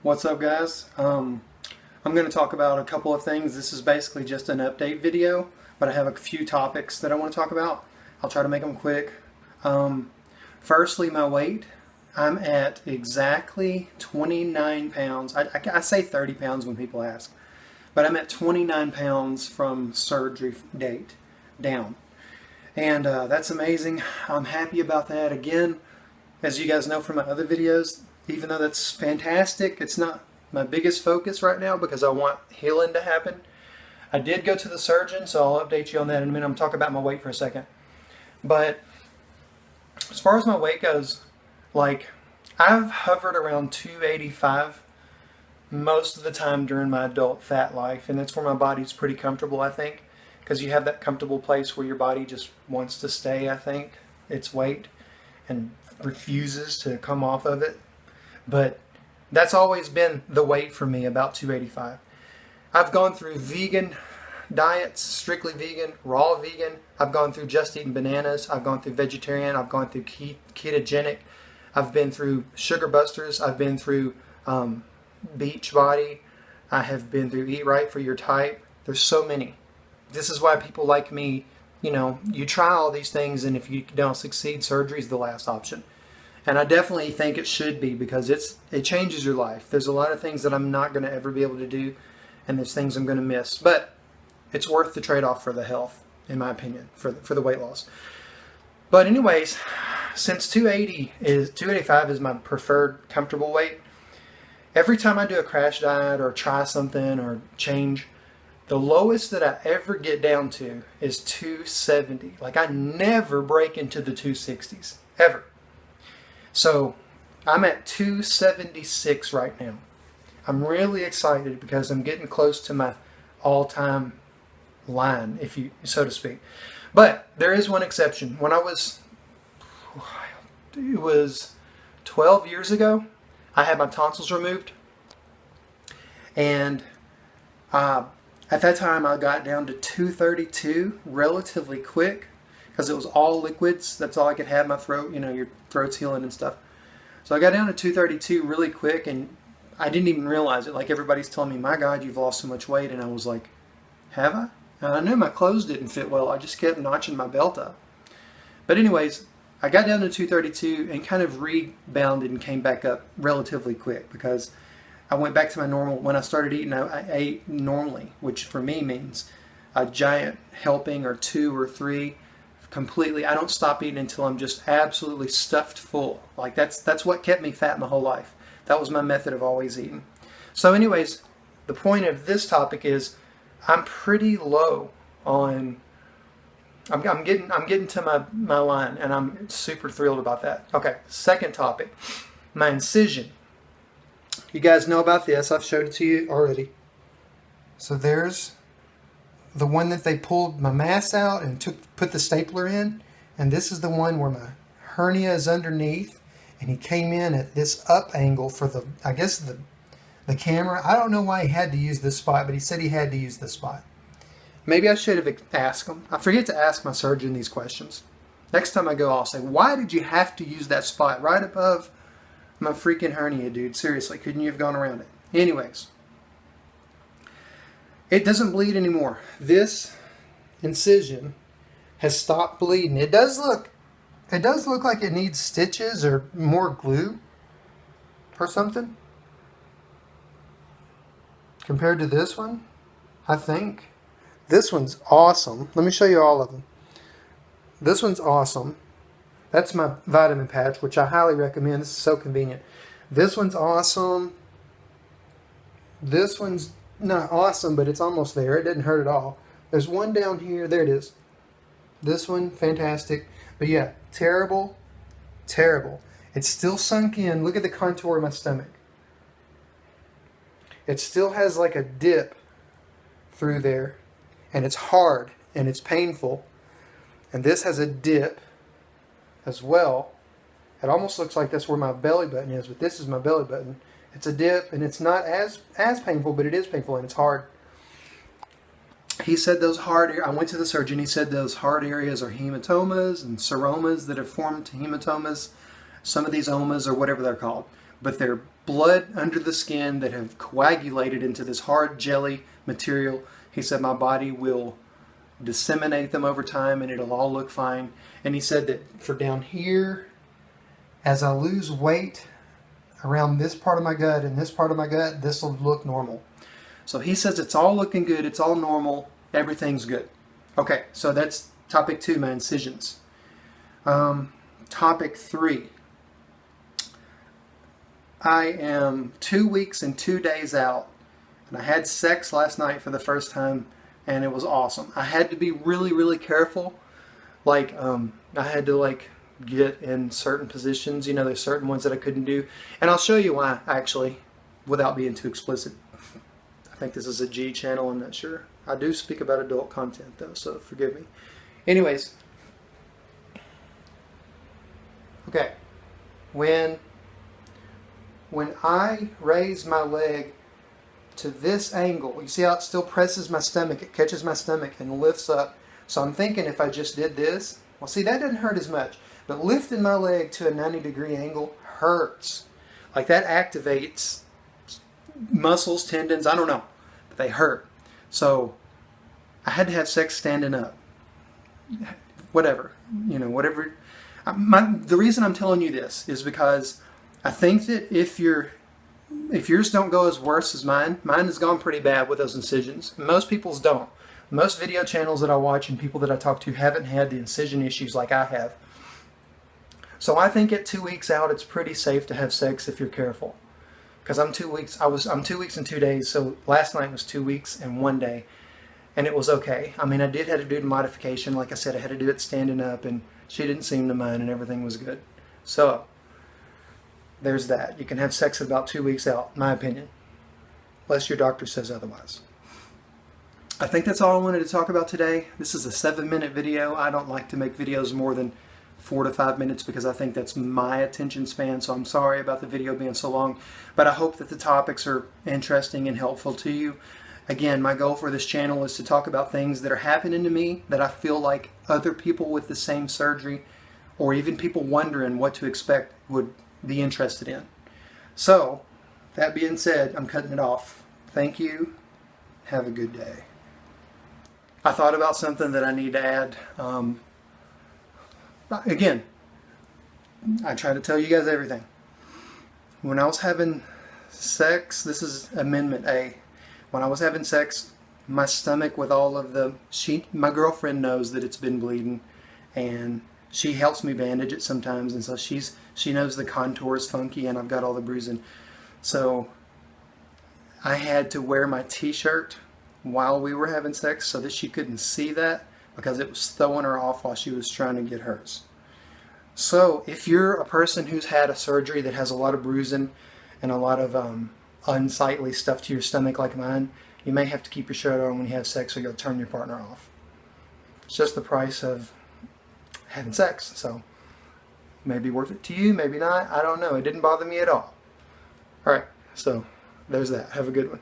What's up, guys? I'm going to talk about a couple of things. This is basically just an update video, but I have a few topics that I want to talk about. I'll try to make them quick. Firstly, my weight. I'm at exactly 29 pounds. I say 30 pounds when people ask, but I'm at 29 pounds from surgery date down. And that's amazing. I'm happy about that. Again, as you guys know from my other videos, even though that's fantastic, it's not my biggest focus right now because I want healing to happen. I did go to the surgeon, so I'll update you on that in a minute. I'm going to talk about my weight for a second. But as far as my weight goes, like, I've hovered around 285 most of the time during my adult fat life, and that's where my body's pretty comfortable, I think, because you have that comfortable place where your body just wants to stay, I think, its weight, and refuses to come off of it. But that's always been the weight for me, about 285. I've gone through vegan diets, strictly vegan, raw vegan. I've gone through just eating bananas. I've gone through vegetarian. I've gone through ketogenic. I've been through sugar busters. I've been through beach body. I have been through eat right for your type. There's so many. This is why people like me, you know, you try all these things, and if you don't succeed, surgery is the last option. And I definitely think it should be, because it changes your life. There's a lot of things that I'm not going to ever be able to do, and there's things I'm going to miss. But it's worth the trade-off for the health, in my opinion, for the weight loss. But anyways, since 285 is my preferred comfortable weight, every time I do a crash diet or try something or change, the lowest that I ever get down to is 270. Like, I never break into the 260s, ever. So I'm at 276 right now. I'm really excited because I'm getting close to my all-time line, if you so to speak. But there is one exception. When it was 12 years ago, I had my tonsils removed, and at that time I got down to 232 relatively quick, because it was all liquids. That's all I could have. My throat, you know, your throat's healing and stuff. So I got down to 232 really quick, and I didn't even realize it. Like, everybody's telling me, my God, you've lost so much weight. And I was like, have I? And I knew my clothes didn't fit well. I just kept notching my belt up. But anyways, I got down to 232 and kind of rebounded and came back up relatively quick, because I went back to my normal. When I started eating, I ate normally, which for me means a giant helping or 2 or 3 completely. I don't stop eating until I'm just absolutely stuffed full. Like, that's what kept me fat my whole life. That was my method of always eating. So anyways, the point of this topic is I'm pretty low on, I'm getting to my line, and I'm super thrilled about that. Okay, second topic, my incision. You guys know about this. I've showed it to you already. So there's the one that they pulled my mass out and put the stapler in, and this is the one where my hernia is underneath, and he came in at this up angle for the, I guess, the camera. I don't know why he had to use this spot, but he said he had to use this spot. Maybe I should have asked him. I forget to ask my surgeon these questions. Next time I go, I'll say, why did you have to use that spot right above my freaking hernia, dude? Seriously, couldn't you have gone around it? Anyways, it doesn't bleed anymore. This incision has stopped bleeding. It does look like it needs stitches or more glue or something compared to this one, I think. This one's awesome. Let me show you all of them. This one's awesome. That's my vitamin patch, which I highly recommend. This is so convenient. This one's awesome. This one's not awesome, but it's almost there. It didn't hurt at all. There's one down here. There it is. This one, fantastic. But yeah, terrible, terrible. It's still sunk in. Look at the contour of my stomach. It still has like a dip through there, and it's hard, and it's painful. And this has a dip as well. It almost looks like that's where my belly button is, but this is my belly button. It's a dip, and it's not as painful, but it is painful, and it's hard. He said those hard, I went to the surgeon, he said those hard areas are hematomas and seromas that have formed hematomas, some of these omas or whatever they're called. but they're blood under the skin that have coagulated into this hard jelly material. He said my body will disseminate them over time and it'll all look fine. And he said that for down here, as I lose weight around this part of my gut and this part of my gut, this will look normal. So he says it's all looking good, it's all normal, everything's good. Okay, so that's topic 2, my incisions. Topic 3. I am 2 weeks and 2 days out, and I had sex last night for the first time, and it was awesome. I had to be really, really careful. Like, I had to, like, get in certain positions. You know, there's certain ones that I couldn't do. And I'll show you why, actually, without being too explicit. I think this is a G channel, I'm not sure. I do speak about adult content, though, so forgive me. Anyways. Okay. When I raise my leg to this angle, you see how it still presses my stomach, it catches my stomach and lifts up. So I'm thinking if I just did this, well, see, that doesn't hurt as much. But lifting my leg to a 90-degree angle hurts. Like, that activates muscles, tendons, I don't know, but they hurt. So I had to have sex standing up. Whatever, you know, whatever. The reason I'm telling you this is because I think that if yours don't go as worse as mine has gone pretty bad with those incisions. Most people's don't. Most video channels that I watch and people that I talk to haven't had the incision issues like I have. So I think at 2 weeks out, it's pretty safe to have sex if you're careful. Because I'm 2 weeks and 2 days, so last night was 2 weeks and 1 day, and it was okay. I mean, I did have to do the modification. Like I said, I had to do it standing up, and she didn't seem to mind, and everything was good. So there's that. You can have sex at about 2 weeks out, in my opinion, unless your doctor says otherwise. I think that's all I wanted to talk about today. This is a 7-minute video. I don't like to make videos more than 4 to 5 minutes because I think that's my attention span, so I'm sorry about the video being so long, but I hope that the topics are interesting and helpful to you. Again, my goal for this channel is to talk about things that are happening to me that I feel like other people with the same surgery or even people wondering what to expect would be interested in. So, that being said, I'm cutting it off. Thank you. Have a good day. I thought about something that I need to add. Again, I try to tell you guys everything. When I was having sex, this is Amendment A. When I was having sex, my stomach with all of the, my girlfriend knows that it's been bleeding, and she helps me bandage it sometimes, and so she knows the contour is funky and I've got all the bruising. So I had to wear my t-shirt while we were having sex so that she couldn't see that, because it was throwing her off while she was trying to get hers. So if you're a person who's had a surgery that has a lot of bruising and a lot of unsightly stuff to your stomach like mine, you may have to keep your shirt on when you have sex or you'll turn your partner off. It's just the price of having sex, so maybe worth it to you, maybe not, I don't know. It didn't bother me at all. Alright, so there's that. Have a good one.